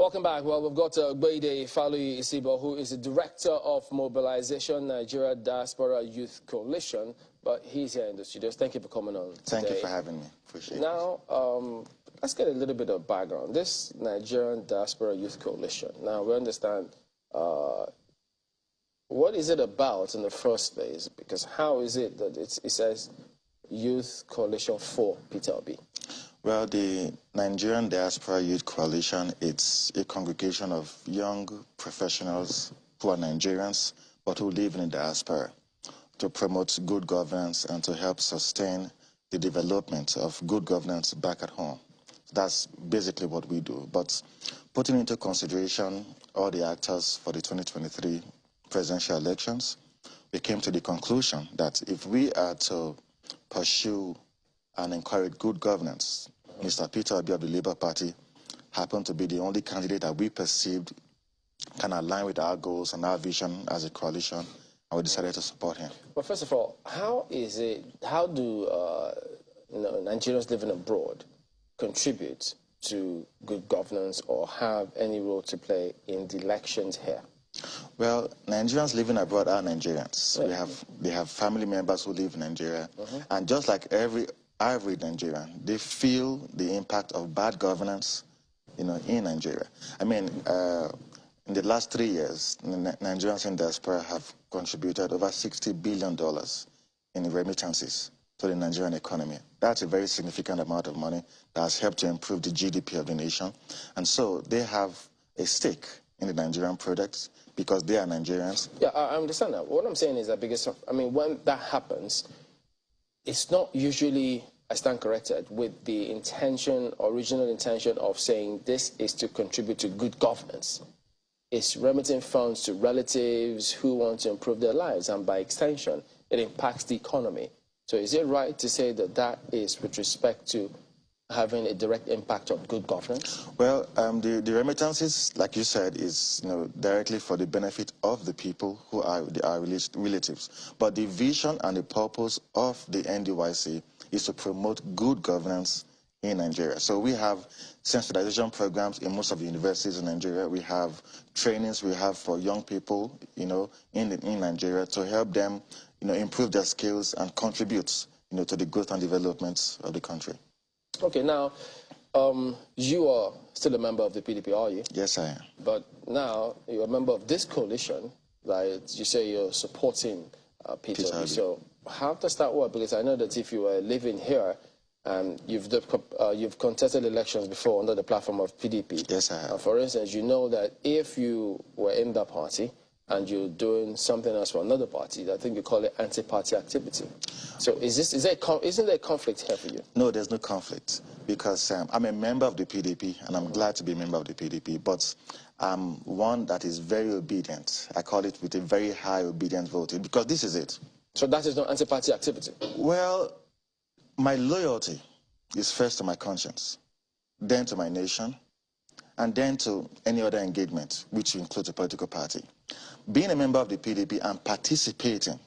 Welcome back. Well, we've got Gbede Faluyi Isibo, who is the Director of Mobilization Nigeria Diaspora Youth Coalition, but he's here in the studios. Thank you for coming on today. Thank you for having me. Appreciate it. Now, let's get a little bit of background. This Nigerian Diaspora Youth Coalition, now we understand what is it about in the first place? Because how is it that it says Youth Coalition for Peter Obi? Well, the Nigerian Diaspora Youth Coalition, it's a congregation of young professionals who are Nigerians but who live in the diaspora to promote good governance and to help sustain the development of good governance back at home. That's basically what we do. But putting into consideration all the actors for the 2023 presidential elections, we came to the conclusion that if we are to pursue and encourage good governance, Mr. Peter Obi of the Labour Party happened to be the only candidate that we perceived can align with our goals and our vision as a coalition, and we decided to support him. Well, first of all, how do Nigerians living abroad contribute to good governance or have any role to play in the elections here? Well, Nigerians living abroad are Nigerians. Yeah. They have family members who live in Nigeria, and just like every Nigerian, they feel the impact of bad governance, in Nigeria. I mean, in the last 3 years, Nigerians in diaspora have contributed over $60 billion in remittances to the Nigerian economy. That's a very significant amount of money that has helped to improve the GDP of the nation, and so they have a stake in the Nigerian products because they are Nigerians. Yeah, I understand that. What I'm saying is that because, I mean, when that happens, it's not usually, I stand corrected, with the original intention of saying this is to contribute to good governance. It's remitting funds to relatives who want to improve their lives, and by extension, it impacts the economy. So is it right to say that that is with respect to having a direct impact on good governance? Well, the remittances, like you said, is directly for the benefit of the people who are our relatives. But the vision and the purpose of the NDYC is to promote good governance in Nigeria. So we have sensitization programs in most of the universities in Nigeria. We have trainings we have for young people, in Nigeria to help them, improve their skills and contribute, to the growth and development of the country. Okay, now, you are still a member of the PDP, are you? Yes, I am. But now you're a member of this coalition, like you say you're supporting Peter Obi. So how does that work? Because I know that if you were living here, and you've contested elections before under the platform of PDP. Yes, I have. For instance, you know that if you were in that party and you're doing something else for another party, I think you call it anti-party activity. So isn't there a conflict here for you? No, there's no conflict, because I'm a member of the PDP, and I'm glad to be a member of the PDP, but I'm one that is very obedient. I call it with a very high obedience voting, because this is it. So that is not anti-party activity? Well, my loyalty is first to my conscience, then to my nation, and then to any other engagement, which includes a political party. Being a member of the PDP and participating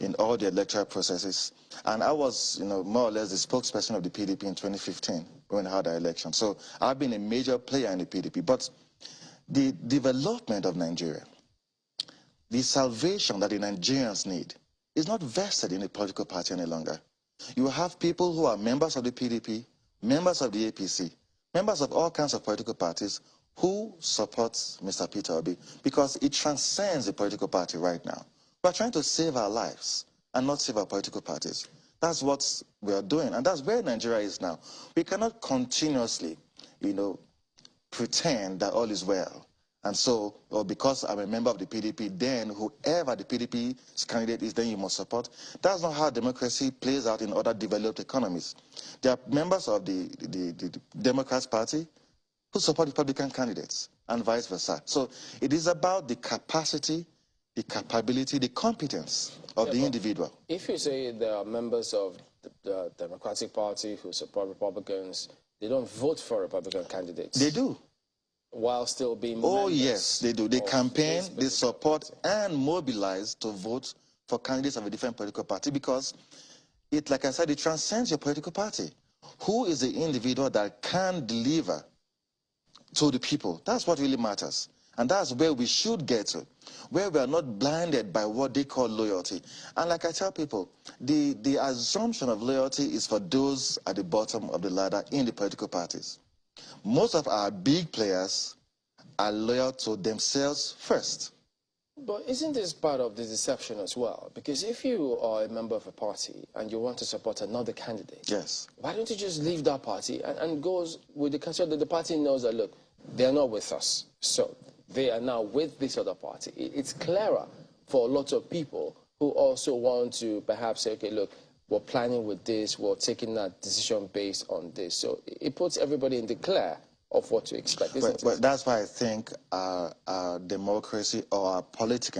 in all the electoral processes, and I was, more or less the spokesperson of the PDP in 2015 when we had our election. So I've been a major player in the PDP. But the development of Nigeria, the salvation that the Nigerians need, is not vested in a political party any longer. You have people who are members of the PDP, members of the APC, members of all kinds of political parties who support Mr. Peter Obi, because it transcends the political party right now. We're trying to save our lives and not save our political parties. That's what we are doing, and that's where Nigeria is now. We cannot continuously, pretend that all is well. And so, because I'm a member of the PDP, then whoever the PDP's candidate is, then you must support. That's not how democracy plays out in other developed economies. There are members of the Democrats Party who support Republican candidates, and vice versa. So it is about the capacity, the capability, the competence of the individual. If you say there are members of the Democratic Party who support Republicans, they don't vote for Republican candidates. They do. While still being Oh, yes, they do. They campaign, they support, and mobilize to vote for candidates of a different political party, because it, like I said, it transcends your political party. Who is the individual that can deliver to the people. That's what really matters. And that's where we should get to, where we are not blinded by what they call loyalty. And like I tell people, the assumption of loyalty is for those at the bottom of the ladder in the political parties. Most of our big players are loyal to themselves first. But isn't this part of the deception as well? Because if you are a member of a party and you want to support another candidate, yes, why don't you just leave that party and goes with the candidate that the party knows that, look, they're not with us, so they are now with this other party. It's clearer for a lot of people who also want to perhaps say, okay, look, we're planning with this, we're taking that decision based on this. So it puts everybody in the clear of what to expect, isn't it? But that's why I think our democracy or our politics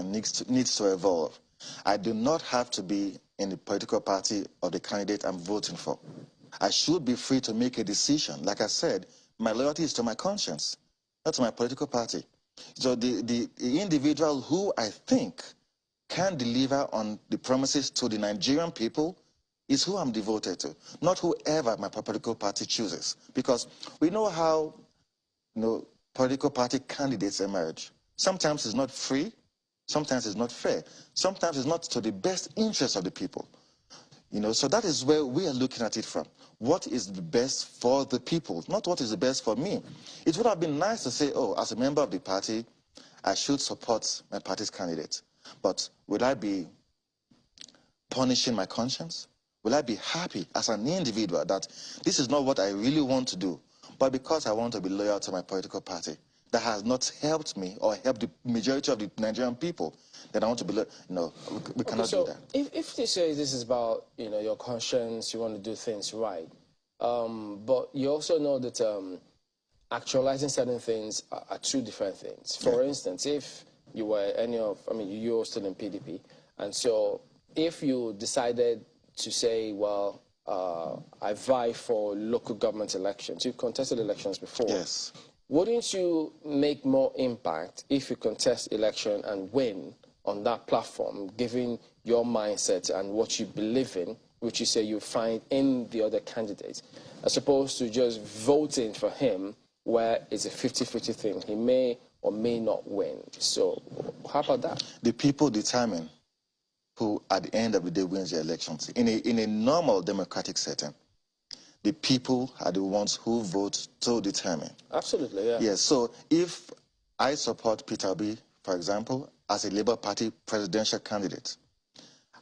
needs to evolve. I do not have to be in the political party or the candidate I'm voting for. I should be free to make a decision. Like I said, my loyalty is to my conscience, not to my political party. So the individual who I think can deliver on the promises to the Nigerian people is who I'm devoted to, not whoever my political party chooses. Because we know how political party candidates emerge. Sometimes it's not free, sometimes it's not fair, sometimes it's not to the best interest of the people. So that is where we are looking at it from. What is the best for the people, not what is the best for me. It would have been nice to say, oh, as a member of the party, I should support my party's candidate. But will I be punishing my conscience? Will I be happy as an individual that this is not what I really want to do, but because I want to be loyal to my political party that has not helped me or helped the majority of the Nigerian people, then I want to be loyal? No, we cannot do that. If they say this is about your conscience, you want to do things right, but you also know that actualizing certain things are two different things. For instance, if you were you're still in PDP, and so if you decided to say, well, I vie for local government elections. You've contested elections before. Yes. Wouldn't you make more impact if you contest election and win on that platform, given your mindset and what you believe in, which you say you find in the other candidates, as opposed to just voting for him where it's a 50-50 thing. He may or may not win. So how about that? The people determine who at the end of the day wins the elections. In a normal democratic setting, the people are the ones who vote to determine. Absolutely, yeah. Yes, so if I support Peter Obi, for example, as a Labour Party presidential candidate,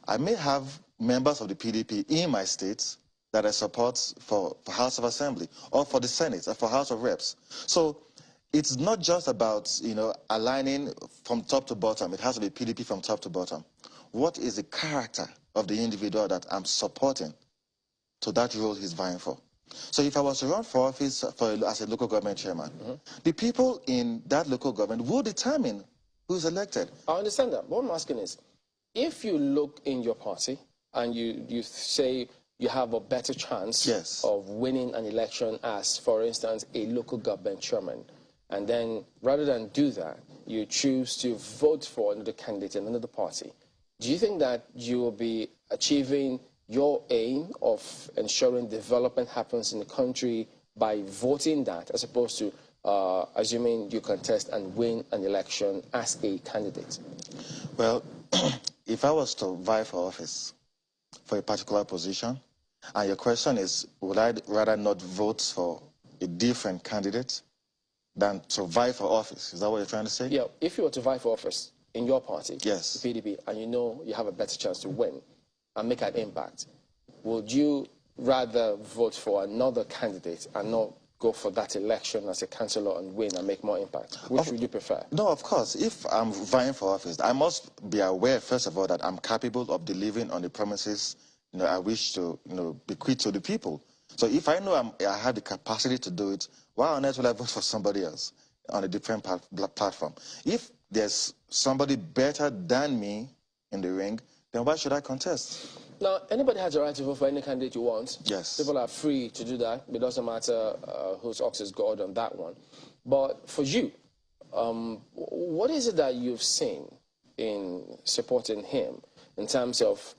I may have members of the PDP in my state that I support for House of Assembly or for the Senate or for House of Reps. So it's not just about, aligning from top to bottom. It has to be PDP from top to bottom. What is the character of the individual that I'm supporting to that role he's vying for? So if I was to run for office as a local government chairman, the people in that local government will determine who's elected. I understand that. What I'm asking is, if you look in your party and you say you have a better chance of winning an election as, for instance, a local government chairman, and then rather than do that, you choose to vote for another candidate in another party, do you think that you will be achieving your aim of ensuring development happens in the country by voting that, as opposed to assuming you contest and win an election as a candidate? Well, if I was to vie for office for a particular position, and your question is, would I rather not vote for a different candidate than to vie for office? Is that what you're trying to say? Yeah, if you were to vie for office in your party, yes, the PDP, and you have a better chance to win and make an impact, would you rather vote for another candidate and not go for that election as a councillor and win and make more impact? Which would you prefer? No, of course. If I'm vying for office, I must be aware, first of all, that I'm capable of delivering on the promises I wish to bequeath to the people. So if I know I have the capacity to do it, why on earth will I vote for somebody else on a different platform? If there's somebody better than me in the ring, then why should I contest? Now, anybody has a right to vote for any candidate you want. Yes. People are free to do that. It doesn't matter whose ox is God on that one. But for you, what is it that you've seen in supporting him in terms of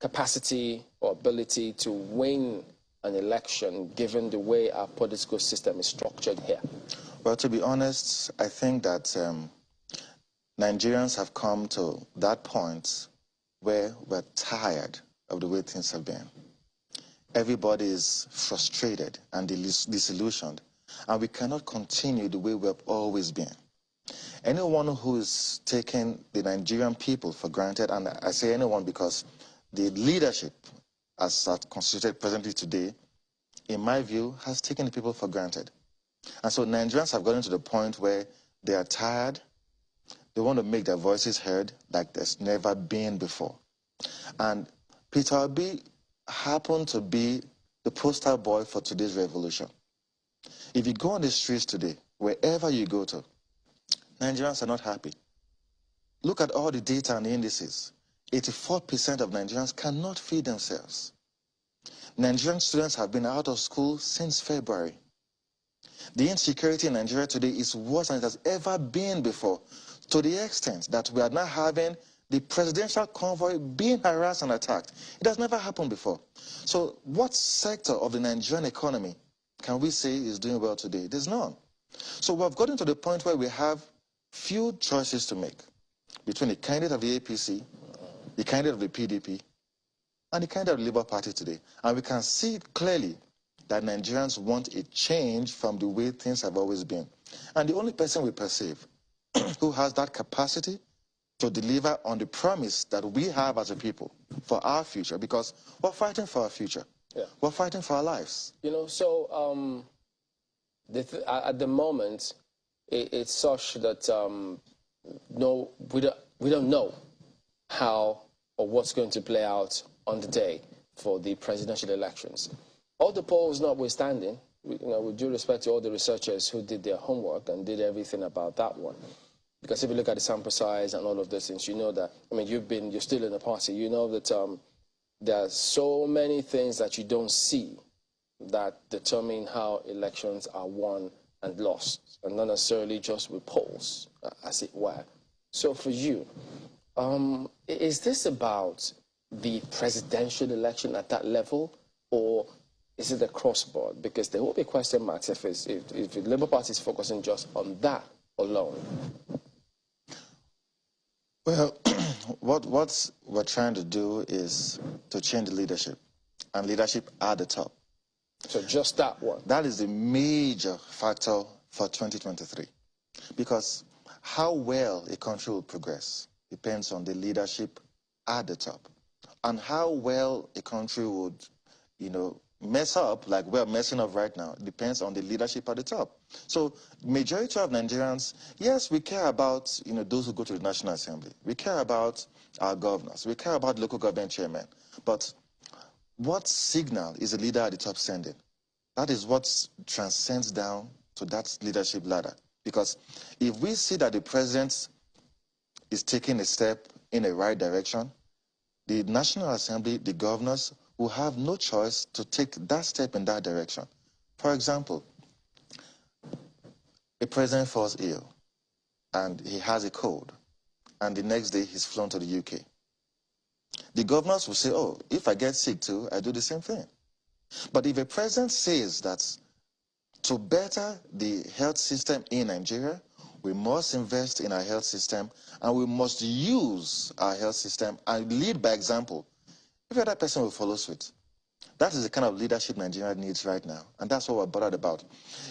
capacity or ability to win an election, given the way our political system is structured here? Well, to be honest, I think that Nigerians have come to that point where we're tired of the way things have been. Everybody is frustrated and disillusioned, and we cannot continue the way we've always been. Anyone who is taking the Nigerian people for granted, and I say anyone because the leadership, as constituted presently today, in my view, has taken the people for granted. And so Nigerians have gotten to the point where they are tired. They want to make their voices heard like there's never been before. And Peter Obi happened to be the poster boy for today's revolution. If you go on the streets today, wherever you go to, Nigerians are not happy. Look at all the data and the indices. 84% of Nigerians cannot feed themselves. Nigerian students have been out of school since February. The insecurity in Nigeria today is worse than it has ever been before, to the extent that we are now having the presidential convoy being harassed and attacked. It has never happened before. So what sector of the Nigerian economy can we say is doing well today? There's none. So we've gotten to the point where we have few choices to make between the candidate of the APC, the candidate of the PDP, and the candidate of the Labour Party today. And we can see clearly that Nigerians want a change from the way things have always been. And the only person we perceive who has that capacity to deliver on the promise that we have as a people for our future, because we're fighting for our future. Yeah. We're fighting for our lives. You know, so at the moment, it's such that no, we don't know how or what's going to play out on the day for the presidential elections. All the polls notwithstanding, with due respect to all the researchers who did their homework and did everything about that one, because if you look at the sample size and all of those things, you know that, I mean, you're still in the party, you know that there are so many things that you don't see that determine how elections are won and lost, and not necessarily just with polls, as it were. So for you, is this about the presidential election at that level, or is it across board? Because there will be question marks if the Labour Party is focusing just on that alone. Well, what we're trying to do is to change the leadership, and leadership at the top. So just that one? That is the major factor for 2023. Because how well a country will progress depends on the leadership at the top. And how well a country would, mess up, like we're messing up right now, depends on the leadership at the top. So majority of Nigerians, yes, we care about, those who go to the National Assembly. We care about our governors. We care about local government chairmen. But what signal is a leader at the top sending? That is what transcends down to that leadership ladder. Because if we see that the president is taking a step in the right direction, the National Assembly, the governors, will have no choice to take that step in that direction. For example, a president falls ill and he has a cold, and the next day he's flown to the UK. The governors will say, oh, if I get sick too, I do the same thing. But if a president says that to better the health system in Nigeria, we must invest in our health system, and we must use our health system and lead by example, every other person will follow suit. That is the kind of leadership Nigeria needs right now, and that's what we're bothered about.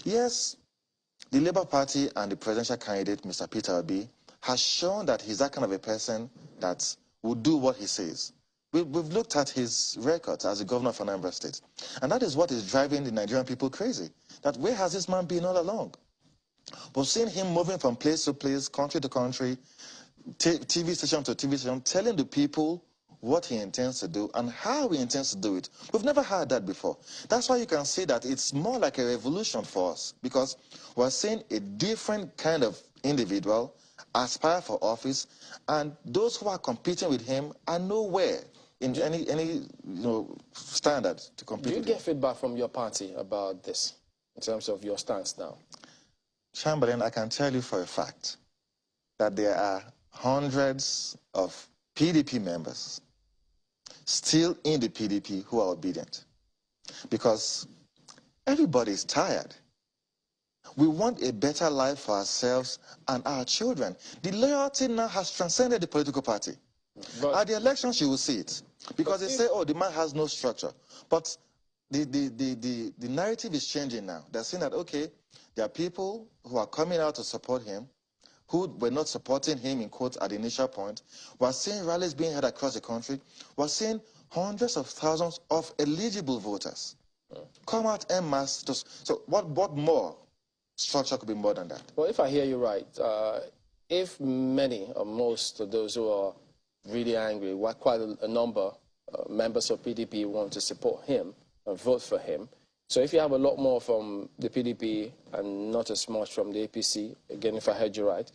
Yes, the Labour Party and the presidential candidate, Mr. Peter Obi, has shown that he's that kind of a person that will do what he says. We've looked at his record as the governor of Anambra State, and that is what is driving the Nigerian people crazy. That where has this man been all along? We've seen him moving from place to place, country to country, TV station to TV station, telling the people what he intends to do and how he intends to do it. We've never had that before. That's why you can see that it's more like a revolution for us, because we're seeing a different kind of individual aspire for office, and those who are competing with him are nowhere in any standard to compete with him. Do you get feedback from your party about this, in terms of your stance now? Chamberlain, I can tell you for a fact that there are hundreds of PDP members still in the PDP who are obedient, because everybody is tired. We want a better life for ourselves and our children. The loyalty now has transcended the political party. But at the elections, you will see it. Because they say, oh, the man has no structure. But the narrative is changing now. They're saying that, okay, there are people who are coming out to support him, who were not supporting him, in quotes, at the initial point. We're seeing rallies being held across the country. We're seeing hundreds of thousands of eligible voters come out en masse. So what more structure could be more than that? Well, if I hear you right, if many or most of those who are really angry, quite a number, members of PDP want to support him and vote for him. So if you have a lot more from the PDP and not as much from the APC, again, if I heard you right,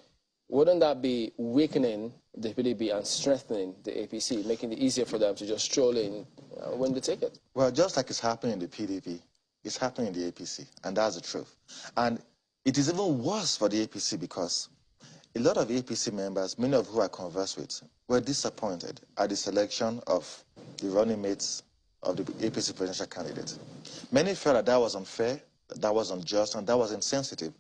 wouldn't that be weakening the PDP and strengthening the APC, making it easier for them to just stroll in and win the ticket? Well, just like it's happening in the PDP, it's happening in the APC, and that's the truth. And it is even worse for the APC because a lot of APC members, many of who I conversed with, were disappointed at the selection of the running mates of the APC presidential candidate. Many felt that that was unfair, that was unjust, and that was insensitive.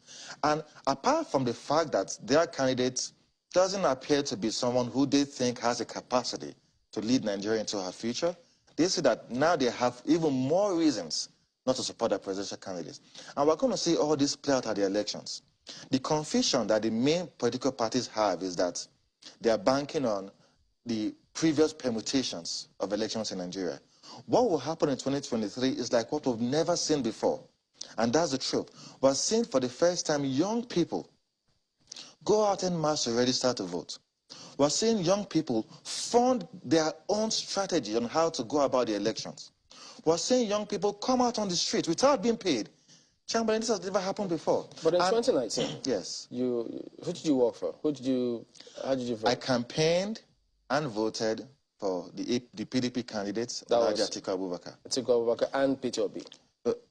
And apart from the fact that their candidate doesn't appear to be someone who they think has a capacity to lead Nigeria into her future, they see that now they have even more reasons not to support their presidential candidates. And we're going to see all this play out at the elections. The confusion that the main political parties have is that they are banking on the previous permutations of elections in Nigeria. What will happen in 2023 is like what we've never seen before. And that's the truth. We're seeing for the first time young people go out en masse to register to vote. We're seeing young people fund their own strategy on how to go about the elections. We're seeing young people come out on the street without being paid. Chamberlain, this has never happened before. But in 2019, yes, who did you work for? How did you vote? I campaigned and voted for the PDP candidates, Alhaji Atiku Abubakar. Atiku Abubakar and Peter Obi.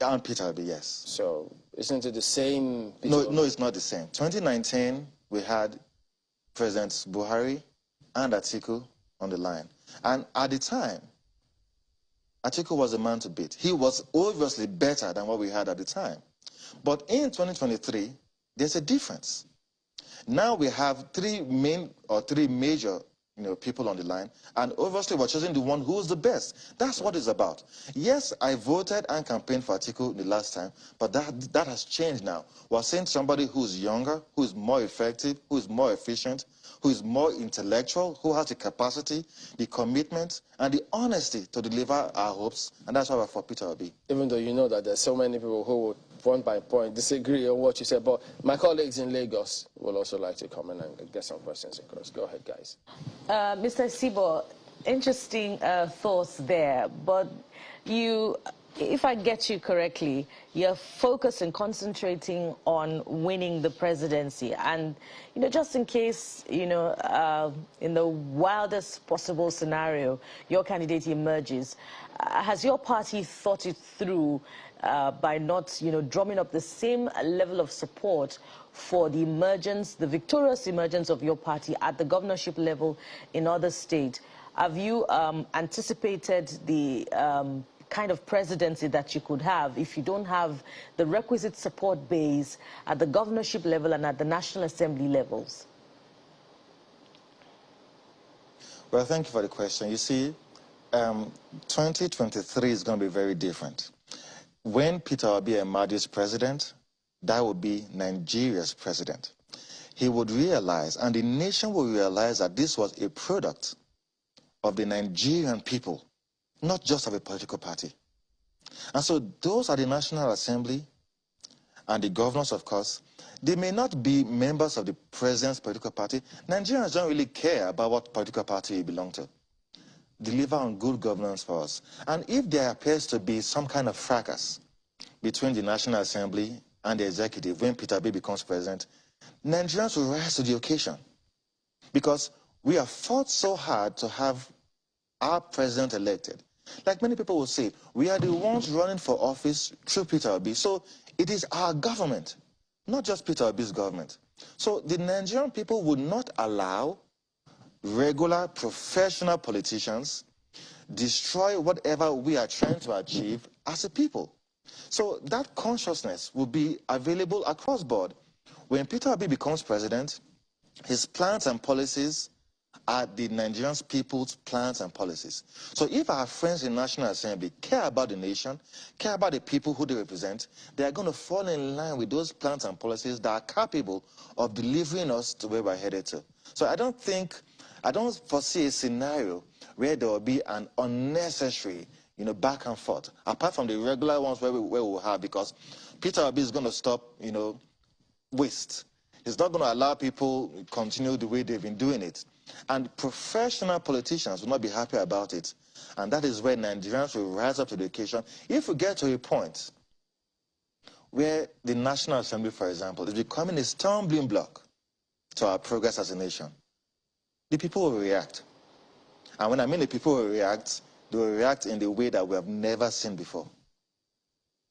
And Peter Obi, yes. So isn't it the same? Peter No, it's not the same. 2019, we had Presidents Buhari and Atiku on the line. And at the time, Atiku was the man to beat. He was obviously better than what we had at the time. But in 2023, there's a difference. Now we have three major people on the line, and obviously we're choosing the one who's the best. That's what it's about. Yes, I voted and campaigned for Atiku the last time, but that has changed now. We're seeing somebody who's younger, who's more effective, who's more efficient, who is more intellectual, who has the capacity, the commitment, and the honesty to deliver our hopes, and that's why we're for Peter Obi. Even though you know that there's so many people who would point by point disagree on what you said, but my colleagues in Lagos will also like to comment and get some questions across. Go ahead, guys. Mr. Sibo, interesting thoughts there, but if I get you correctly, you're focused and concentrating on winning the presidency. And, just in case, in the wildest possible scenario, your candidate emerges, has your party thought it through by not, drumming up the same level of support for the victorious emergence of your party at the governorship level in other states? Have you anticipated the kind of presidency that you could have if you don't have the requisite support base at the governorship level and at the National Assembly levels? Well, thank you for the question. You see, 2023 is going to be very different. When Peter Obi emerges president, that would be Nigeria's president. He would realize, and the nation will realize, that this was a product of the Nigerian people, not just of a political party. And so those at the National Assembly and the governors, of course, they may not be members of the president's political party. Nigerians don't really care about what political party you belong to. Deliver on good governance for us. And if there appears to be some kind of fracas between the National Assembly and the executive when Peter Obi becomes president, Nigerians will rise to the occasion. Because we have fought so hard to have our president elected. Like many people will say, we are the ones running for office through Peter Obi. So it is our government, not just Peter Obi's government. So the Nigerian people would not allow regular, professional politicians destroy whatever we are trying to achieve as a people. So that consciousness will be available across board. When Peter Obi becomes president, his plans and policies are the Nigerian people's plans and policies. So if our friends in National Assembly care about the nation, care about the people who they represent, they are going to fall in line with those plans and policies that are capable of delivering us to where we're headed to. So I don't foresee a scenario where there will be an unnecessary, back and forth, apart from the regular ones where we will have, because Peter Obi is going to stop, waste. He's not going to allow people continue the way they've been doing it. And professional politicians will not be happy about it. And that is where Nigerians will rise up to the occasion. If we get to a point where the National Assembly, for example, is becoming a stumbling block to our progress as a nation, the people will react. And when I mean the people will react, they will react in the way that we have never seen before.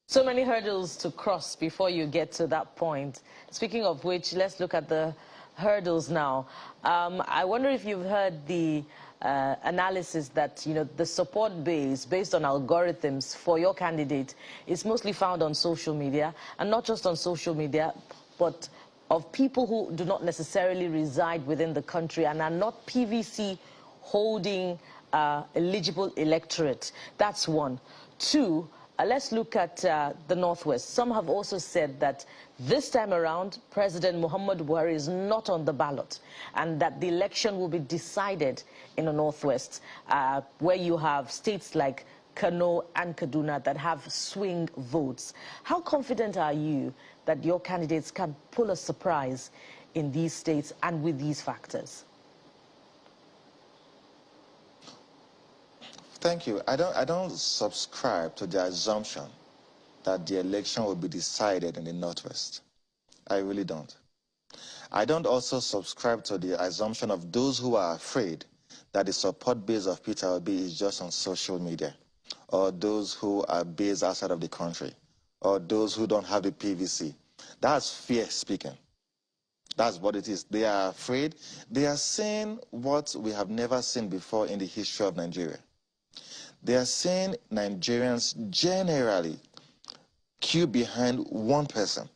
So many hurdles to cross before you get to that point. Speaking of which, let's look at the hurdles now. I wonder if you've heard the analysis that, the support base based on algorithms for your candidate is mostly found on social media, and not just on social media, but of people who do not necessarily reside within the country and are not PVC holding eligible electorate. That's one. Two, let's look at the Northwest. Some have also said that this time around, President Muhammadu Buhari is not on the ballot, and that the election will be decided in the Northwest, where you have states like Kano and Kaduna that have swing votes. How confident are you that your candidates can pull a surprise in these states and with these factors? Thank you. I don't subscribe to the assumption that the election will be decided in the Northwest. I really don't. I don't also subscribe to the assumption of those who are afraid that the support base of Peter Obi is just on social media, or those who are based outside of the country, or those who don't have the PVC. That's fear speaking. That's what it is. They are afraid. They are saying what we have never seen before in the history of Nigeria. They are saying Nigerians generally queue behind one person.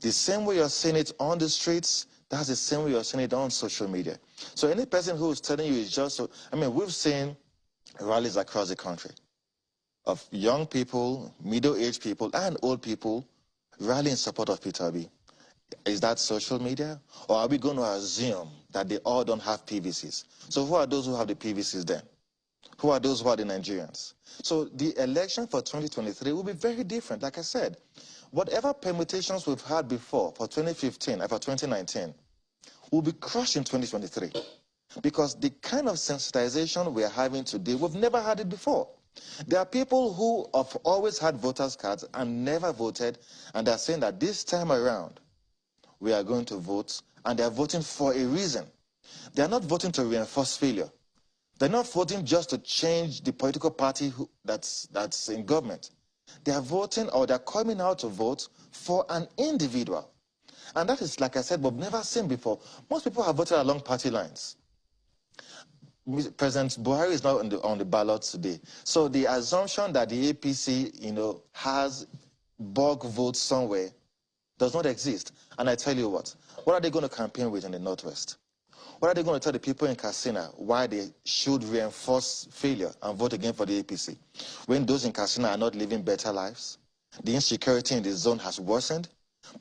The same way you're seeing it on the streets, that's the same way you're seeing it on social media. So any person who is telling you is just, we've seen rallies across the country of young people, middle-aged people, and old people rallying in support of Peter Obi. Is that social media? Or are we going to assume that they all don't have PVCs? So who are those who have the PVCs then? Who are those who are the Nigerians? So the election for 2023 will be very different. Like I said, whatever permutations we've had before for 2015 and for 2019 will be crushed in 2023. Because the kind of sensitization we're having today, we've never had it before. There are people who have always had voters' cards and never voted, and they're saying that this time around, we are going to vote, and they're voting for a reason. They're not voting to reinforce failure. They're not voting just to change the political party that's in government. They are voting, or they're coming out to vote for an individual. And that is, like I said, we've never seen before. Most people have voted along party lines. President Buhari is not on the ballot today. So the assumption that the APC, has bulk votes somewhere does not exist. And I tell you what are they going to campaign with in the Northwest? What are they going to tell the people in Katsina why they should reinforce failure and vote again for the APC? When those in Katsina are not living better lives, the insecurity in the zone has worsened,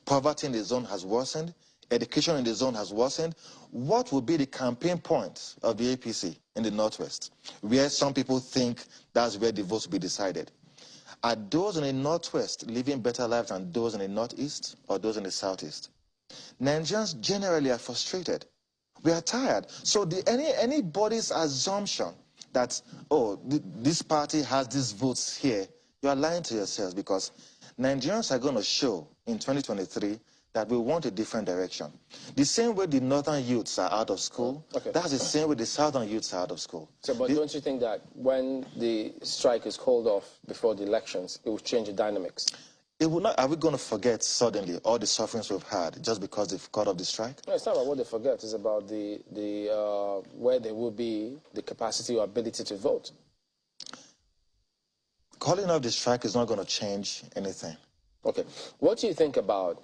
poverty in the zone has worsened, education in the zone has worsened. What will be the campaign point of the APC in the Northwest, where some people think that's where the votes will be decided? Are those in the Northwest living better lives than those in the Northeast or those in the Southeast? Nigerians generally are frustrated. We are tired. So anybody's assumption that, this party has these votes here, you are lying to yourselves, because Nigerians are going to show in 2023 that we want a different direction. The same way the northern youths are out of school, that's the same way the southern youths are out of school. So, but don't you think that when the strike is called off before the elections, it will change the dynamics? It will not. Are we going to forget suddenly all the sufferings we've had just because they've called off the strike? No, it's not about what they forget. It's about where there will be the capacity or ability to vote. Calling off the strike is not going to change anything. Okay. What do you think about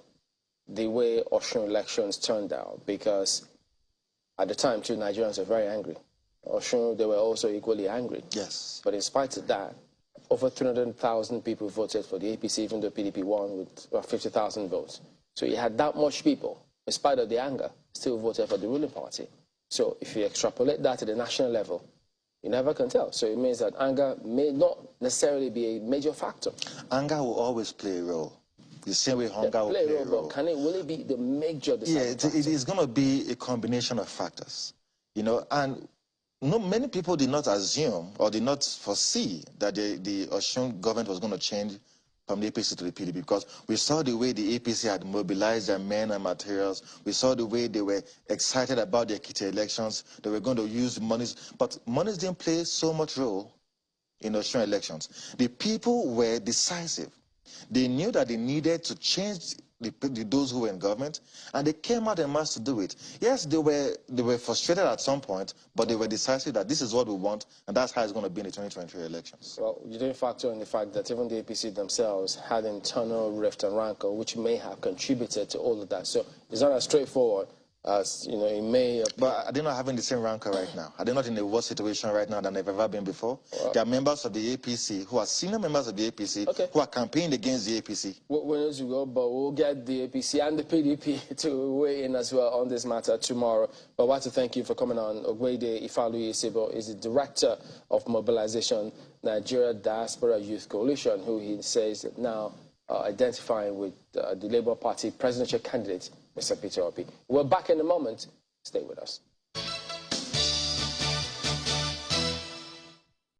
the way Austrian elections turned out? Because at the time, too, Nigerians were very angry. Austrian, they were also equally angry. Yes. But in spite of that, over 300,000 people voted for the APC, even though PDP won with about 50,000 votes. So you had that much people, in spite of the anger, still voted for the ruling party. So if you extrapolate that to the national level, you never can tell. So it means that anger may not necessarily be a major factor. Anger will always play a role. The same way hunger will play a role. But will it be the major deciding factor? Yeah, it is going to be a combination of factors. You know, and many people did not assume or did not foresee that the Austrian government was going to change from the APC to the PDP, because we saw the way the APC had mobilized their men and materials. We saw the way they were excited about the Ekiti elections. They were going to use monies. But monies didn't play so much role in Austrian elections. The people were decisive. They knew that they needed to change those who were in government, and they came out en masse to do it. Yes, they were frustrated at some point, but they were decisive that this is what we want, and that's how it's going to be in the 2023 elections. Well, you didn't factor in the fact that even the APC themselves had internal rift and rancor, which may have contributed to all of that. So it's not as straightforward as, you know, it may appear. But they're not having the same rancor right now. Are they not in a worse situation right now than they've ever been before? Well, there are members of the APC who are senior members of the APC who are campaigning against the APC. We need to go, but we'll get the APC and the PDP to weigh in as well on this matter tomorrow. But I want to thank you for coming on. Ogwede Ifaluyi Sibo is the Director of Mobilization, Nigeria Diaspora Youth Coalition, who he says now identifying with the Labour Party presidential candidate, Mr. Peter Obi. We're back in a moment. Stay with us.